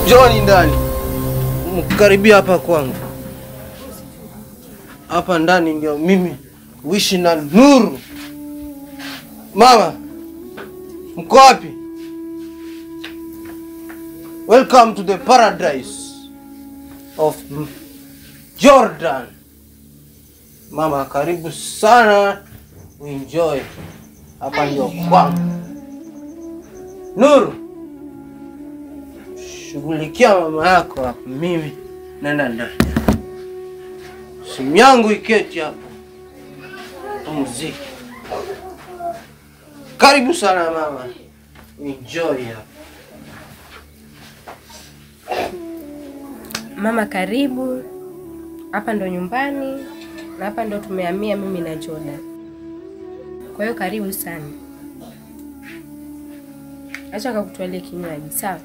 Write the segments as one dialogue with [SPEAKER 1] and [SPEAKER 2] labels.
[SPEAKER 1] Njoni ndani. Mkaribia hapa kwangu. Hapa ndani ndio mimi uishi na nuru. Mama, mko wapi? Welcome to the paradise of Jordan. Mama, karibu sana. Enjoy. Hapa ndio kwangu. Nuru, shughulikia mama yako hapa, mimi nenda ndani. Simu yangu iketi hapo. Muziki. Karibu sana mama. Enjoy hapa.
[SPEAKER 2] Mama karibu. Hapa ndo nyumbani na hapa ndo tumehamia mimi na Jordan. Kwa hiyo karibu sana. Acha kakutwalie kinywaji, sawa?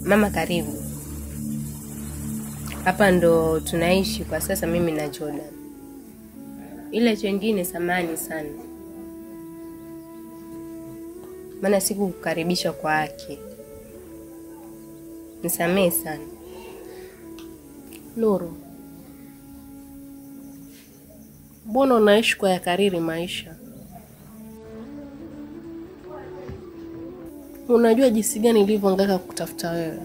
[SPEAKER 2] Mama karibu. Hapa ndo tunaishi kwa sasa mimi na Jordan. Ile chengine samani sana. Maana sikukukaribisha kwa haki. Nisamehe sana.
[SPEAKER 3] Nuru, mbona unaishi kwa yakariri maisha? Unajua jinsi gani nilivyohangaika kukutafuta wewe.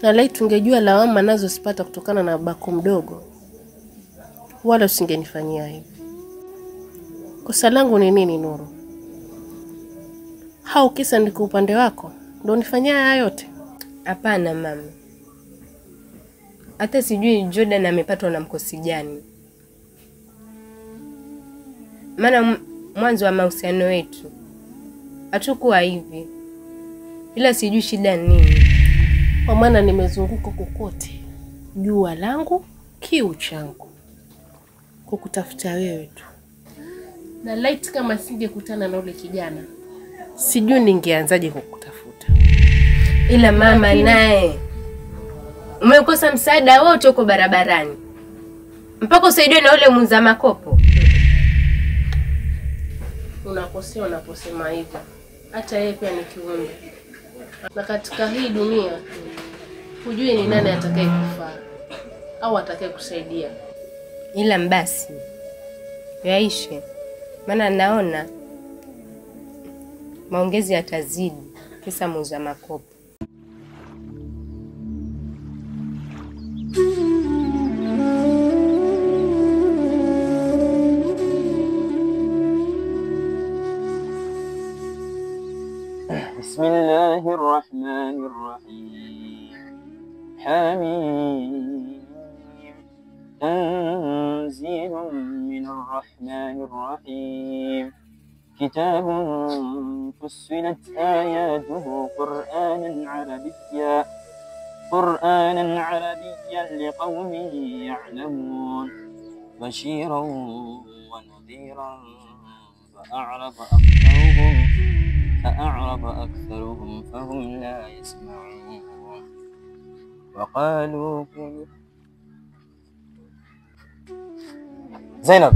[SPEAKER 3] Na lai tungejua lawama nazo sipata kutokana na babako mdogo, wala usingenifanyia hivi. Kosa langu ni nini Nuru? Hao kisa ndiko upande wako ndio nifanyia haya yote?
[SPEAKER 2] Hapana mama. Hata sijui Jordan amepatwa na mkosi gani. Maana mwanzo wa mahusiano yetu hatukuwa hivi. Ila sijui shida nini.
[SPEAKER 3] Kwa maana nimezunguka kokote, jua langu, kiu changu, kukutafuta wewe tu. Na light kama singekutana na ule kijana, sijui ningeanzaje kukutafuta.
[SPEAKER 2] Ila mama naye umekosa msaada wote uko barabarani. Mpaka usaidie na ule muuza makopo.
[SPEAKER 3] Unakosea unaposema hivyo. Hata yeye pia ni kiumbe. Na katika hii dunia hujui ni nani atakaye kufaa au atakaye kusaidia.
[SPEAKER 2] Ila mbasi yaishe. Maana naona maongezi yatazidi kisa muuza makopo.
[SPEAKER 4] بسم الله الرحمن الرحيم حميم تنزيل من الرحمن الرحيم كتاب فصلت آياته قرآنا عربيا لقوم يعلمون بشيرا ونذيرا فأعرض أكثرهم فهم لا يسمعون وقالوا زينب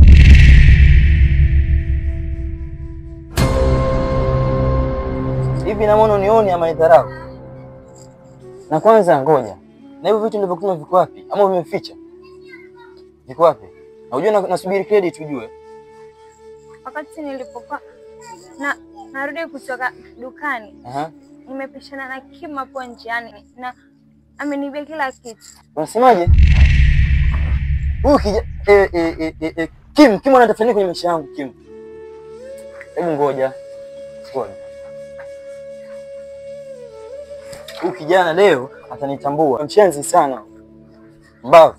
[SPEAKER 4] hivi na mbona unioni ama idharau? Na kwanza ngoja. Na hivyo vitu nilivyokuwa viko wapi? Ama umeficha? Viko wapi? Na unajua nasubiri credit ujue.
[SPEAKER 5] Wakati nilipokuwa narudi kutoka dukani, nimepishana na Kim hapo njiani na amenibia kila kitu.
[SPEAKER 4] Unasemaje? Huyu Kim anatafanya kwenye maisha yangu Kim. Hebu ngoja. Ngoja. Huyu kijana leo atanitambua. Mshenzi sana. Mbavu.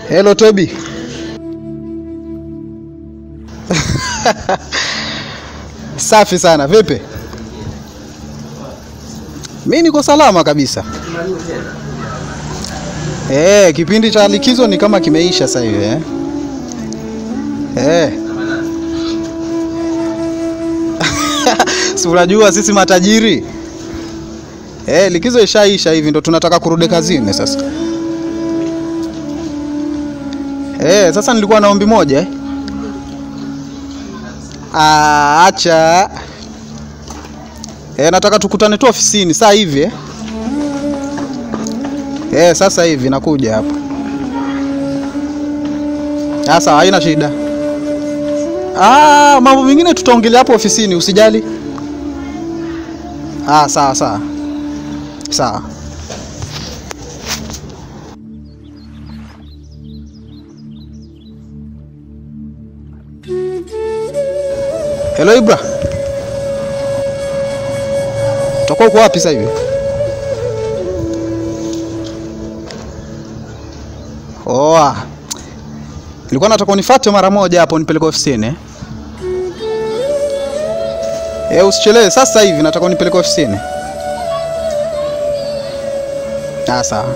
[SPEAKER 6] Hello Toby. Safi sana, vipi? Mimi niko salama kabisa. Kipindi cha likizo ni kama kimeisha sasa hivi Si unajua sisi matajiri. Likizo ishaisha hivi ndo tunataka kurudi kazini sasa. Sasa nilikuwa na ombi moja acha. Nataka tukutane tu ofisini saa hivi sasa hivi nakuja hapa. Sasa haina shida. Mambo mengine tutaongelea hapo ofisini, usijali. Sawa sawa. Sawa. Hello Ibra. Utakuwa uko wapi sasa hivi? Nilikuwa nataka unifuate mara moja hapo nipeleke ofisini. Usichelewe sasa hivi, nataka unipeleke ofisini. Sawa.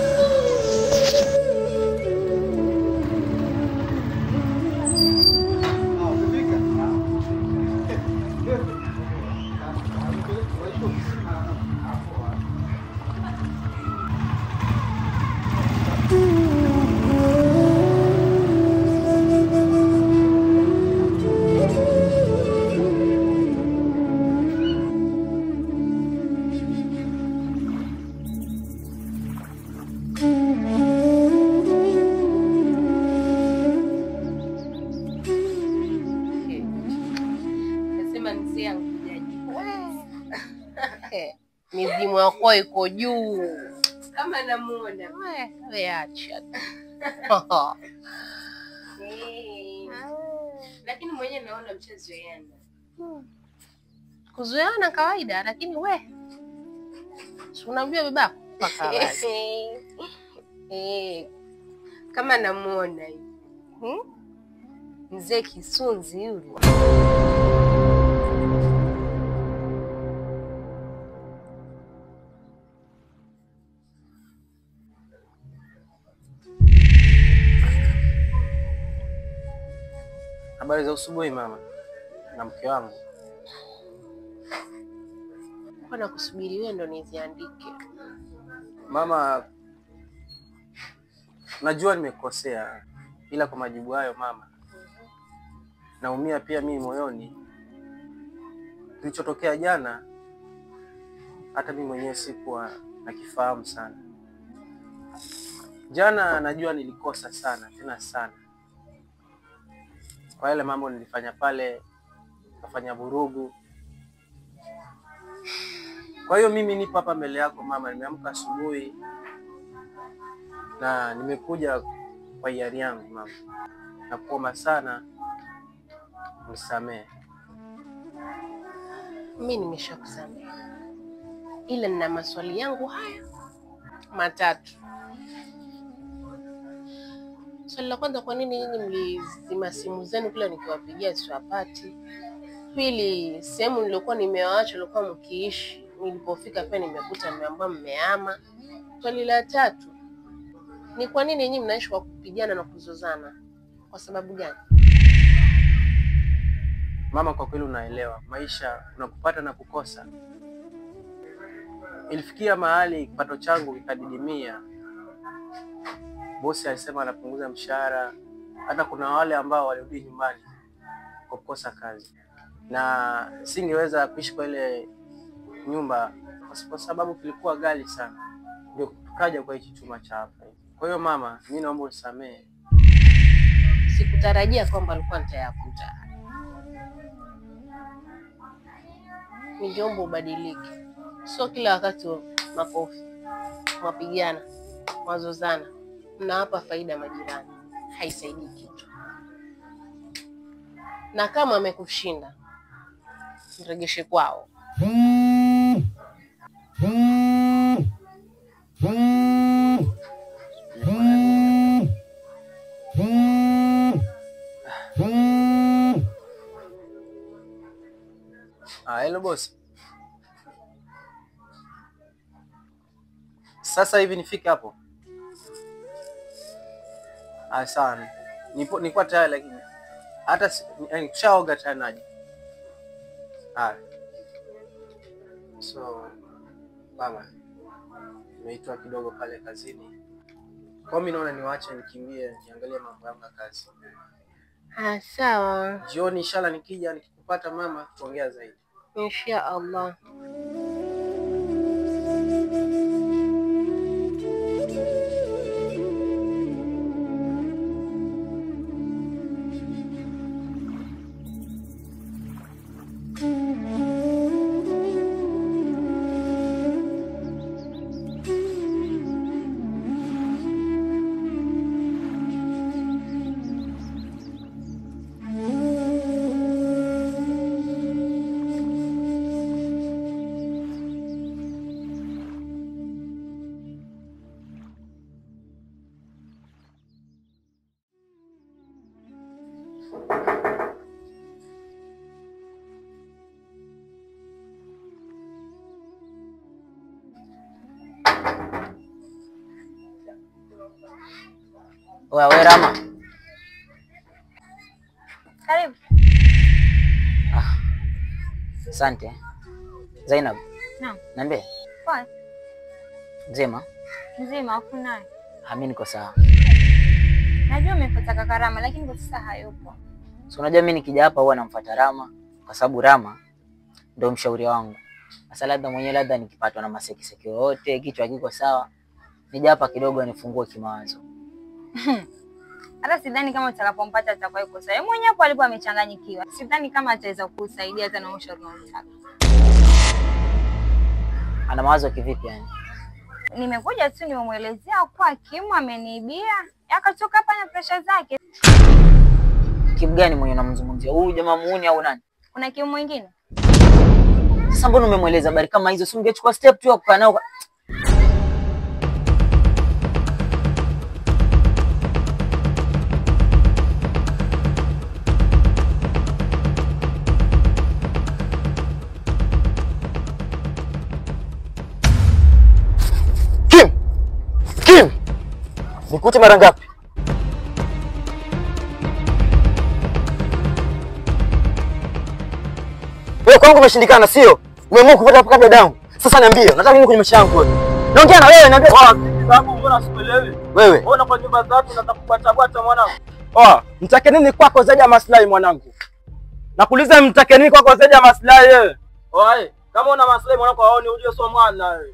[SPEAKER 3] Mizimu yako iko juu.
[SPEAKER 2] Kama namuona.
[SPEAKER 3] Wewe acha.
[SPEAKER 2] Lakini mwenyewe naona mchazoeana.
[SPEAKER 3] Kuzoeana kawaida, lakini unamjua babako paka wapi?
[SPEAKER 2] Kama namuona hivi. Mzee Kisunzi yule.
[SPEAKER 1] Habari za asubuhi mama na mke wangu.
[SPEAKER 3] Kwa kusubiri wewe ndo niziandike.
[SPEAKER 1] Mama, najua nimekosea, ila kwa majibu hayo mama, naumia pia mimi moyoni. Kilichotokea jana hata mimi mwenyewe sikuwa nakifahamu sana. Jana najua nilikosa sana, tena sana. Kwa yale mambo nilifanya pale, nafanya vurugu. Kwa hiyo mimi nipo hapa mbele yako mama, nimeamka asubuhi na nimekuja kwa hiari yangu mama. Nakuomba sana unisamehe.
[SPEAKER 3] Mimi nimeshakusamehe. Ila nina maswali yangu haya matatu. Swali la kwanza, kwa nini nyinyi mlizima simu zenu kila nikiwapigia siwapati? Pili, sehemu nilikuwa nimewaacha nilikuwa mkiishi, nilipofika pia nimekuta nimeambiwa mmehama. Swali la tatu, ni kwa nini nyinyi mnaishi kwa kupigana na kuzozana? Kwa sababu gani?
[SPEAKER 1] Mama, kwa kweli unaelewa, maisha unakupata na kukosa. Ilifikia mahali kipato changu kikadidimia. Bosi alisema anapunguza mshahara. Hata kuna wale ambao walirudi nyumbani kwa kukosa kazi. Na singeweza kuishi kwa ile nyumba kwa sababu kilikuwa ghali sana. Ndio tukaja kwa hichi chuma cha hapa. Kwa hiyo mama, mimi naomba unisamehe.
[SPEAKER 3] Sikutarajia kwamba alikuwa nitayakuta. Ningeomba ubadilike. Sio kila wakati makofi, mapigana, wazozana. Mnawapa faida majirani. Haisaidii kitu. Na kama amekushinda, mregeshe kwao.
[SPEAKER 1] Hello boss. Sasa hivi nifike hapo? Sawa. Nilikuwa tayari lakini hata kushaoga tayari naje. So mama, nimeitwa kidogo pale kazini. Kwa mimi naona niwaache nikimbie niangalie mambo yangu ya kazi.
[SPEAKER 3] Sawa.
[SPEAKER 1] Jioni inshallah nikija nikikupata mama tuongea zaidi.
[SPEAKER 3] Insha Allah.
[SPEAKER 4] Wewe Rama.
[SPEAKER 5] Karibu.
[SPEAKER 4] Asante. Zainab.
[SPEAKER 5] Naam.
[SPEAKER 4] Niambie.
[SPEAKER 5] Poa.
[SPEAKER 4] Nzima?
[SPEAKER 5] Nzima, afu naye.
[SPEAKER 4] Mimi niko sawa.
[SPEAKER 5] Najua umefuata kaka Rama lakini kwa sasa hayupo.
[SPEAKER 4] So unajua mimi nikija hapa huwa namfuata Rama kwa sababu Rama ndio mshauri wangu. Sasa labda nikipatwa na masekiseki yote, kichwa kiko sawa, nija hapa kidogo nifungue kimawazo.
[SPEAKER 5] Hata sidhani kama utakapompata atakuwa yuko sawa. Yeye mwenyewe hapo alipo amechanganyikiwa. Sidhani kama ataweza kukusaidia hata na ushauri unaotaka.
[SPEAKER 4] Ana mawazo kivipi yani?
[SPEAKER 5] Nimekuja tu nimemuelezea kwa Kimu ameniibia, akatoka hapa na pressure zake.
[SPEAKER 4] Kimu gani mwenye unamzungumzia? Huyu jamaa muuni au nani?
[SPEAKER 5] Kuna Kimu mwingine?
[SPEAKER 4] Sasa mbona umemweleza habari kama hizo? Si ungechukua step tu ya kukaa nao. Kim! Nikute mara ngapi? Wewe kwangu umeshindikana sio? Umeamua kupata hapo kabla damu. Sasa niambie, unataka nini kwenye maisha yangu wewe? Naongea na wewe, niambie.
[SPEAKER 7] Babu, mbona sikuelewi?
[SPEAKER 4] Wewe.
[SPEAKER 7] Mbona kwa nyumba zako unataka kubata mwanangu? Mtake nini kwako zaidi ya maslahi mwanangu? Nakuuliza mtake nini kwako zaidi ya maslahi wewe? Kama una maslahi mwanangu haoni ujue sio mwana wewe.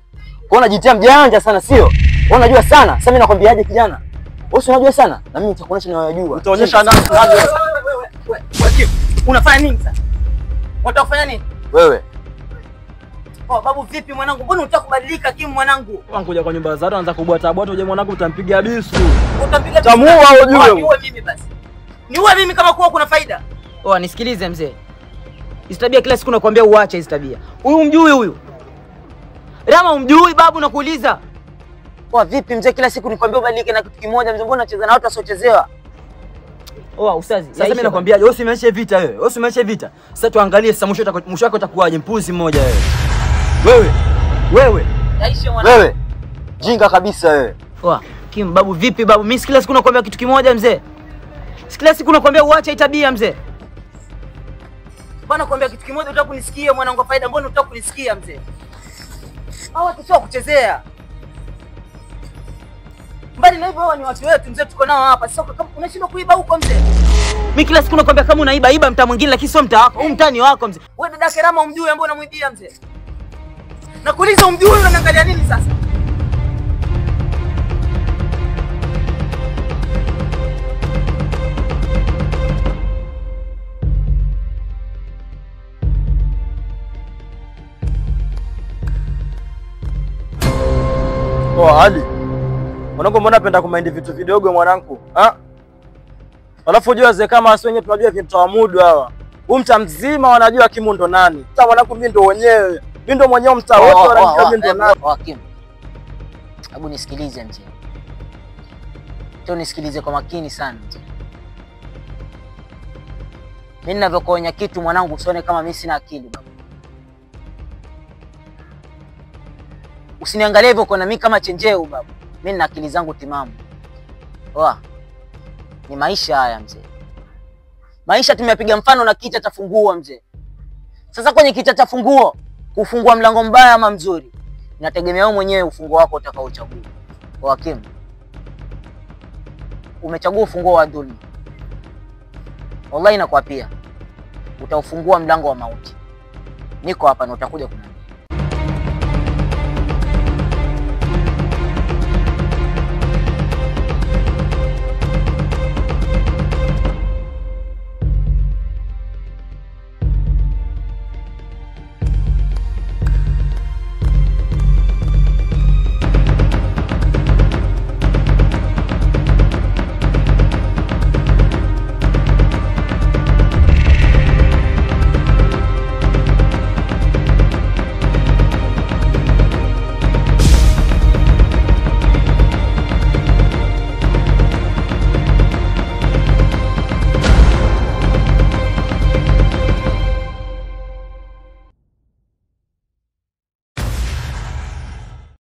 [SPEAKER 4] Kwa unajitia mjanja sana sio? Wewe unajua sana. Sasa mimi nakwambiaje kijana? Wewe unajua sana na mimi nitakuonesha ninayojua.
[SPEAKER 7] Utaonyesha nani? Wewe Kim, unafanya nini sasa? Unataka kufanya nini?
[SPEAKER 4] Wewe.
[SPEAKER 7] Babu vipi mwanangu? Mbona unataka kubadilika Kim mwanangu? Anakuja kwa nyumba za watu anaanza kubwata uje mwanangu utampiga bisu. Utampiga bisu. Tamuua ujue. Niue mimi basi. Niue mimi kama kuwa kuna faida.
[SPEAKER 4] Nisikilize mzee. Hizi tabia kila siku nakwambia uache hizi tabia. Huyu umjui huyu? Rama umjui babu nakuuliza. Vipi mzee kila siku nikwambia ubadilike na kitu kimoja mzee, mbona unacheza na watu wasiochezewa? Ustazi.
[SPEAKER 7] Sasa mimi nakwambia wewe usimaanishe vita wewe. Wewe usimaanishe vita. Sasa tuangalie sasa mwisho wako utakuwaje, mpuzi mmoja wewe. Wewe.
[SPEAKER 4] Yaishe mwana. Wewe. Jinga kabisa wewe. Kim babu vipi babu? Mimi kila siku nakwambia kitu kimoja mzee. Kila siku nakwambia uache hii tabia mzee.
[SPEAKER 7] Bwana nakwambia kitu kimoja unataka kunisikia mwanangu wa faida, mbona unataka kunisikia mzee? Watu sio kuchezea. Mbali na hivyo hawa ni watu wetu mzee, tuko nao hapa. Sasa kama unashindwa kuiba huko mzee.
[SPEAKER 4] Mimi kila siku nakwambia kama unaiba mtaa mwingine lakini sio mtaa wako. Huu mtaa ni wako mzee.
[SPEAKER 7] Wewe dada Kerama umjui ambaye unamwibia mzee? Nakuuliza umjui unaniangalia nini sasa? Oh, Ali. Mwanangu mbona napenda kumaindi vitu vidogo mwanangu? Alafu unajua wazee kama wasi wenyewe tunajua vitu wa mudu hawa. Huu mtaa mzima wanajua Kimu ndo nani. Sasa mwanangu mimi ndo wenyewe. Mimi ndo mwenyewe mtaa wote wanajua mimi ndo nani.
[SPEAKER 8] Kimu. Hebu nisikilize mzee. Nisikilize kwa makini sana. Mimi ninavyokuonya kitu mwanangu usione kama mimi sina akili baba. Usiniangalie hivyo kwa mimi kama chenjeu baba. Mimi nina akili zangu timamu. Ni maisha haya mzee. Maisha tumepiga mfano na kicha cha funguo mzee. Sasa kwenye kicha cha funguo, kufungua mlango mbaya ama mzuri, inategemea wewe mwenyewe ufunguo wako utakaochagua. Kimu. Umechagua ufunguo wa dhulma. Wallahi nakwapia utaufungua mlango wa mauti. Niko hapa na utakuja kuna